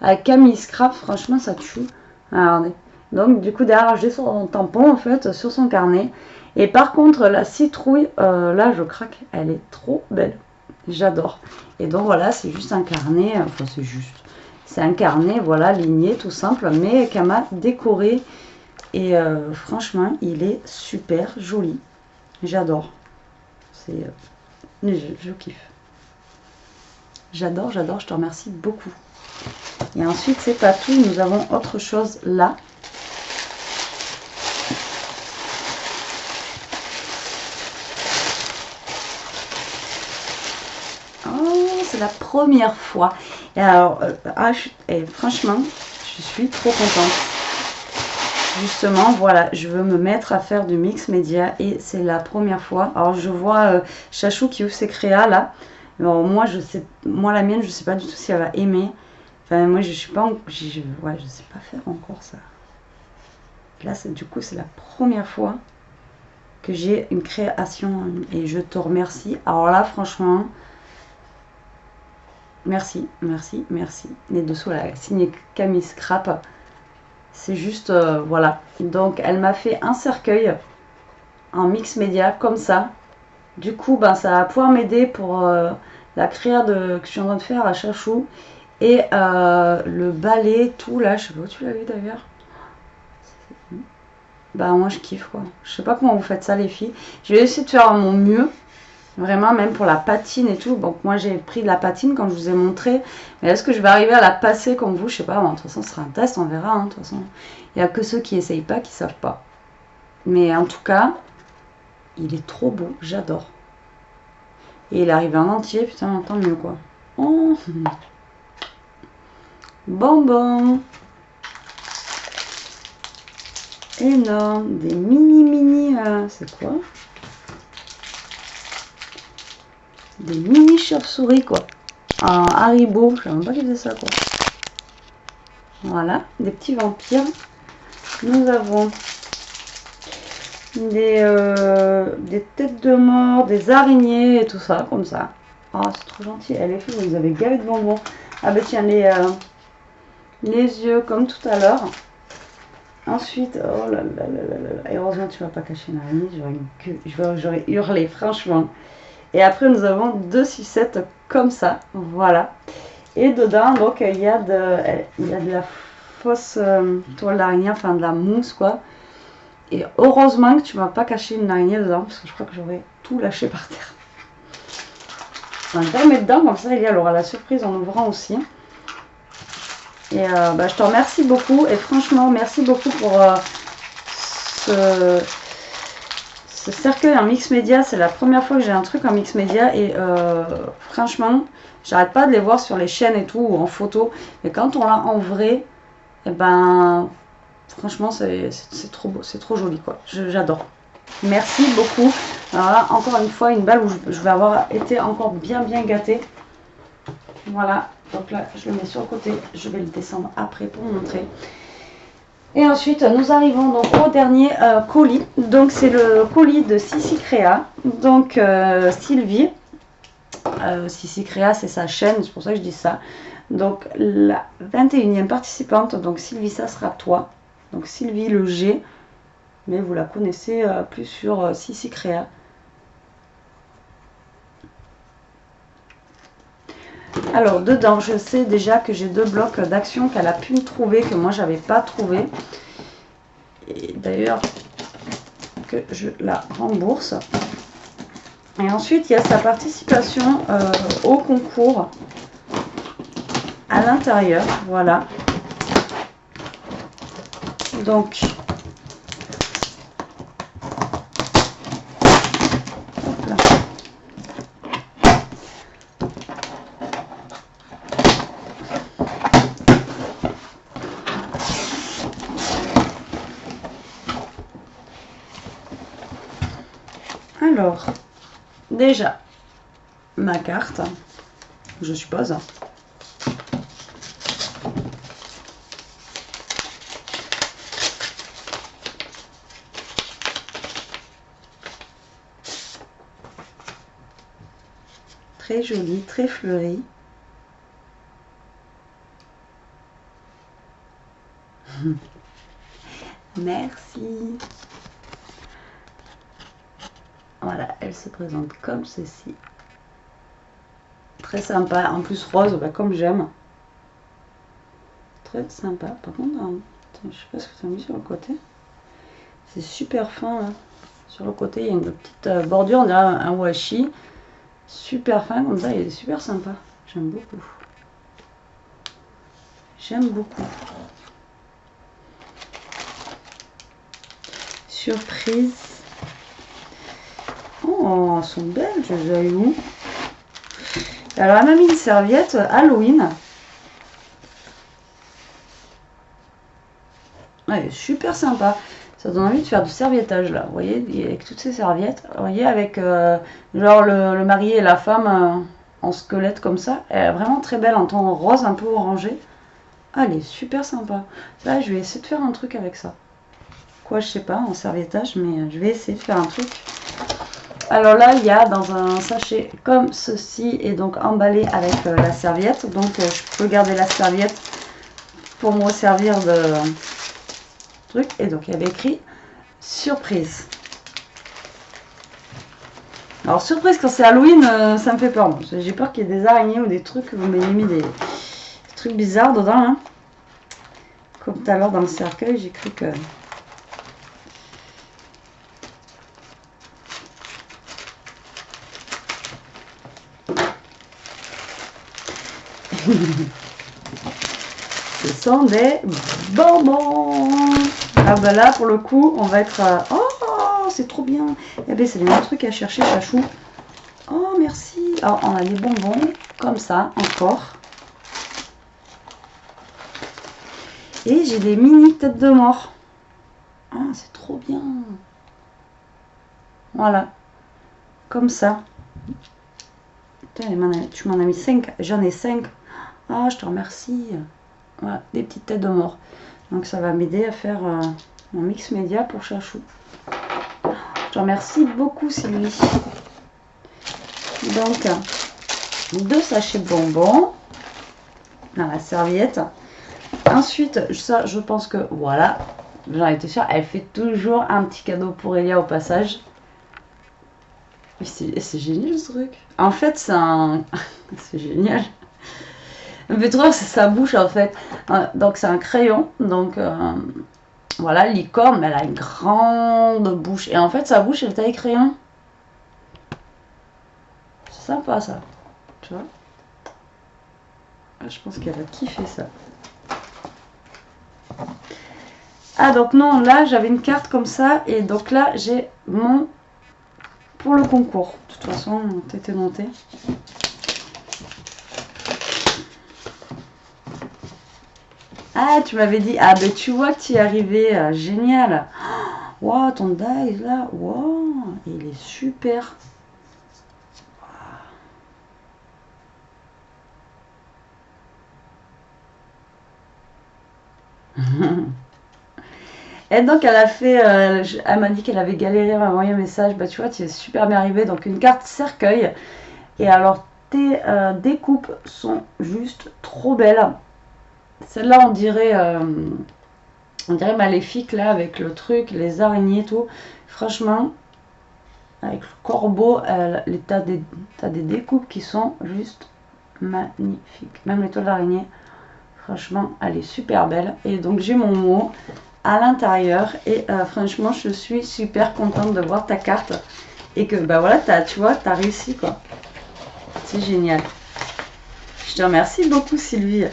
avec Camille Scrap, franchement ça tue. Regardez. Donc du coup derrière j'ai son tampon en fait, sur son carnet. Et par contre la citrouille, là je craque, elle est trop belle. J'adore. Et donc voilà, c'est juste un carnet, enfin c'est juste. C'est un carnet, voilà, ligné, tout simple, mais qu'elle m'a décoré. Et franchement, il est super joli. J'adore. C'est... je kiffe. J'adore, j'adore, je te remercie beaucoup. Et ensuite, c'est pas tout, nous avons autre chose là. Oh, c'est la première fois. Et alors, franchement, je suis trop contente. Justement, voilà, je veux me mettre à faire du mix média et c'est la première fois. Alors, je vois Chachou qui ouvre ses créas là. Alors, moi, la mienne, je sais pas du tout si elle va aimer. Enfin, moi, je suis pas, ouais, je sais pas faire encore ça. Là, du coup, c'est la première fois que j'ai une création et je te remercie. Alors là, franchement, merci, merci, merci. Les dessous, là, signé Camille Scrap. C'est juste, voilà. Donc, elle m'a fait un cercueil en mix média, comme ça. Du coup, ben, ça va pouvoir m'aider pour la créa que je suis en train de faire à Chachou. Et le balai, tout là, je sais pas où tu l'as vu d'ailleurs. Bah, moi, je kiffe, quoi. Je sais pas comment vous faites ça, les filles. Je vais essayer de faire mon mieux. Vraiment, même pour la patine et tout. Donc, moi, j'ai pris de la patine, comme je vous ai montré. Mais est-ce que je vais arriver à la passer comme vous? Je sais pas. Bon, de toute façon, ce sera un test, on verra. Hein, de toute façon, il n'y a que ceux qui essayent pas, qui savent pas. Mais en tout cas, il est trop beau. J'adore. Et il est arrivé en entier. Putain, tant mieux, quoi. Oh. Bonbon. Énorme. Des mini. C'est quoi? Des mini chauves-souris, quoi. Un Haribo, je sais même pas qui faisait ça, quoi. Voilà, des petits vampires. Nous avons des têtes de mort, des araignées et tout ça, comme ça. Oh, c'est trop gentil. Elle est faite, vous avez gavé de bonbons. Ah bah tiens, les yeux comme tout à l'heure. Ensuite, oh là là là là là. Et heureusement, tu vas pas cacher une araignée, j'aurais hurlé, franchement. Et après, nous avons deux sucettes comme ça, voilà. Et dedans, donc, il y a de la fausse toile d'araignée, enfin de la mousse, quoi. Et heureusement que tu m'as pas caché une araignée dedans, parce que je crois que j'aurais tout lâché par terre. On va mettre dedans, comme ça, elle aura la surprise en ouvrant aussi. Et bah, je te remercie beaucoup, et franchement, merci beaucoup pour ce cercueil en mix média. C'est la première fois que j'ai un truc en mix média et franchement, j'arrête pas de les voir sur les chaînes et tout, ou en photo. Mais quand on l'a en vrai, et ben, Franchement, c'est trop beau, c'est trop joli quoi. J'adore. Merci beaucoup. Alors là, encore une fois, une balle où je vais avoir été encore bien gâtée. Voilà. Donc là, je le mets sur le côté. Je vais le descendre après pour vous montrer. Et ensuite, nous arrivons donc au dernier colis. Donc, c'est le colis de Sissi Créa. Donc, Sylvie. Sissi Créa, c'est sa chaîne, c'est pour ça que je dis ça. Donc, la 21e participante, donc Sylvie, ça sera toi. Donc, Sylvie le G. Mais vous la connaissez plus sur Sissi Créa. Alors, dedans, je sais déjà que j'ai 2 blocs d'action qu'elle a pu me trouver, que moi, j'avais pas trouvé. Et d'ailleurs, que je la rembourse. Et ensuite, il y a sa participation au concours à l'intérieur. Voilà. Donc, hop là. Alors, déjà, ma carte, je suppose. Très jolie, très fleurie. Merci. Voilà, elle se présente comme ceci. Très sympa. En plus rose, bah, comme j'aime. Très sympa. Par contre, je sais pas ce que tu as mis sur le côté. C'est super fin. Là. Sur le côté, il y a une petite bordure, on dirait un washi. Super fin comme ça, il est super sympa. J'aime beaucoup. J'aime beaucoup. Surprise. Oh, elles sont belles, je les ai où? Alors, elle m'a mis une serviette Halloween. Ouais, super sympa. Ça donne envie de faire du serviettage là. Vous voyez, avec toutes ces serviettes. Vous voyez, avec genre le mari et la femme en squelette comme ça. Elle est vraiment très belle en ton rose, un peu orangé. Ah, elle est super sympa. Là, je vais essayer de faire un truc avec ça. Quoi, je sais pas, en serviettage, mais je vais essayer de faire un truc. Alors là, il y a dans un sachet comme ceci, et donc emballé avec la serviette. Donc, je peux garder la serviette pour me servir de truc. Et donc, il y avait écrit surprise. Alors, surprise, quand c'est Halloween, ça me fait peur. J'ai peur qu'il y ait des araignées ou des trucs, vous m'ayez mis des trucs bizarres dedans. Hein. Comme tout à l'heure dans le cercueil, j'ai cru que... Ce sont des bonbons. Ah bah là, pour le coup, on va être... Oh, c'est trop bien. Eh bien, c'est les mêmes trucs à chercher, chachou. Oh, merci. Alors, on a des bonbons, comme ça, encore. Et j'ai des mini têtes de mort. Ah, c'est trop bien. Voilà. Comme ça. Putain, tu m'en as mis 5. J'en ai 5. Ah, je te remercie. Voilà, des petites têtes de mort. Donc ça va m'aider à faire mon mix média pour chachou. Je te remercie beaucoup Sylvie. Donc 2 sachets de bonbons dans la serviette. Ensuite, ça je pense que voilà, j'en étais sûre, elle fait toujours un petit cadeau pour Elia au passage. C'est génial ce truc. En fait c'est un... c'est génial. Le fait trop, c'est sa bouche en fait. Donc c'est un crayon. Donc voilà, licorne, mais elle a une grande bouche. Et en fait, sa bouche, elle est taille crayon. C'est sympa ça. Tu vois? Je pense qu'elle va kiffer ça. Ah donc non, là j'avais une carte comme ça. Et donc là j'ai mon... pour le concours. De toute façon, tout était noté. Ah, tu m'avais dit. Ah, ben tu vois que tu y es arrivé. Génial. Waouh, ton die là. Waouh, il est super. Et donc elle a fait, elle m'a dit qu'elle avait galéré à m'envoyer un message. Bah tu vois, tu es super bien arrivé. Donc une carte cercueil. Et alors tes découpes sont juste trop belles. Celle-là on dirait maléfique là avec le truc, les araignées et tout. Franchement, avec le corbeau, t'as des découpes qui sont juste magnifiques. Même l'étoile d'araignée, franchement, elle est super belle. Et donc j'ai mon mot à l'intérieur et franchement je suis super contente de voir ta carte et que bah voilà, tu vois, t'as réussi quoi. C'est génial. Je te remercie beaucoup Sylvie.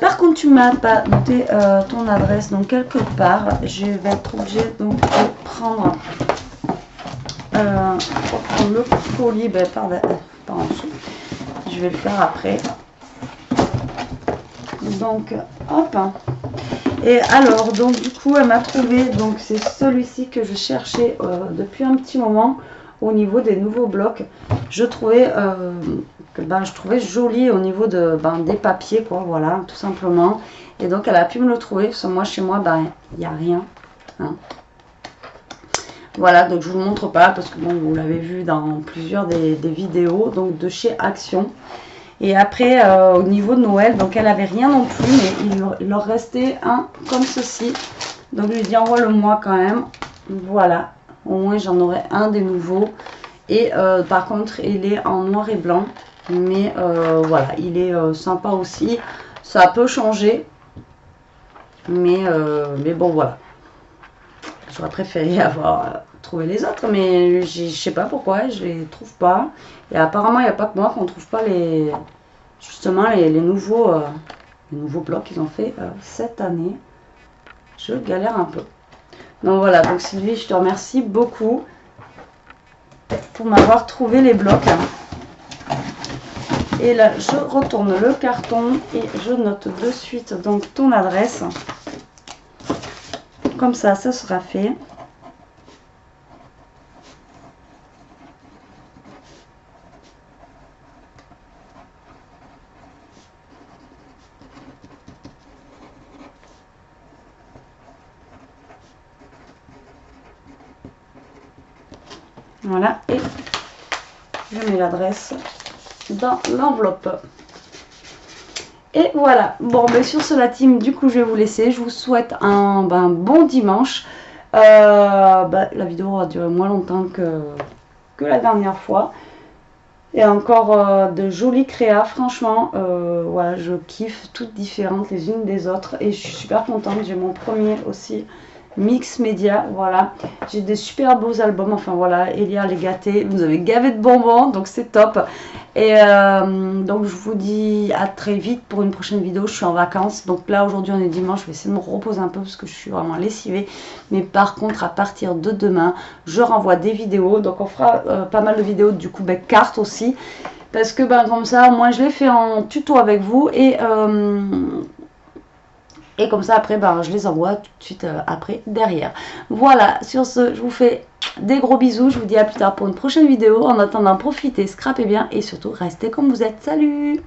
Par contre tu m'as pas noté ton adresse, donc quelque part je vais être obligée donc de prendre le colis par en dessous. Je vais le faire après. Donc hop. Et alors donc du coup elle m'a trouvé, donc c'est celui-ci que je cherchais depuis un petit moment au niveau des nouveaux blocs. Je trouvais je trouvais joli au niveau de des papiers quoi, voilà, tout simplement. Et donc elle a pu me le trouver parce que moi chez moi il n'y a rien hein. Voilà, donc je vous le montre pas parce que bon, vous l'avez vu dans plusieurs des vidéos, donc de chez Action. Et après, au niveau de Noël, donc elle avait rien non plus, mais il leur restait un comme ceci. Donc je lui ai dit envoie-le-moi quand même. Voilà, au moins j'en aurai un des nouveaux. Et par contre, il est en noir et blanc. Mais voilà, il est sympa aussi. Ça peut changer. Mais bon, voilà. J'aurais préféré avoir trouvé les autres, mais je sais pas pourquoi, je les trouve pas. Et apparemment, il n'y a pas que moi qu'on trouve pas justement les nouveaux blocs qu'ils ont fait cette année. Je galère un peu. Donc voilà, donc Sylvie, je te remercie beaucoup pour m'avoir trouvé les blocs. Et là, je retourne le carton et je note de suite donc ton adresse. Comme ça sera fait. Voilà, et je mets l'adresse dans l'enveloppe. Et voilà, bon ben sur ce la team, du coup je vais vous laisser. Je vous souhaite un bon dimanche. La vidéo a duré moins longtemps que la dernière fois. Et encore de jolies créas, franchement, voilà, je kiffe, toutes différentes les unes des autres. Et je suis super contente, j'ai mon premier aussi mix média, voilà. J'ai des super beaux albums, enfin voilà, Elia les gâtés, vous avez gavé de bonbons, donc c'est top. Et donc je vous dis à très vite pour une prochaine vidéo. Je suis en vacances, donc là aujourd'hui on est dimanche, je vais essayer de me reposer un peu parce que je suis vraiment lessivée. Mais par contre à partir de demain, je renvoie des vidéos, donc on fera pas mal de vidéos du coup cartes aussi. Parce que comme ça, moi je l'ai fait en tuto avec vous et comme ça après je les envoie tout de suite après derrière. Voilà, sur ce je vous fais des gros bisous, je vous dis à plus tard pour une prochaine vidéo. En attendant, profitez, scrapez bien et surtout restez comme vous êtes. Salut!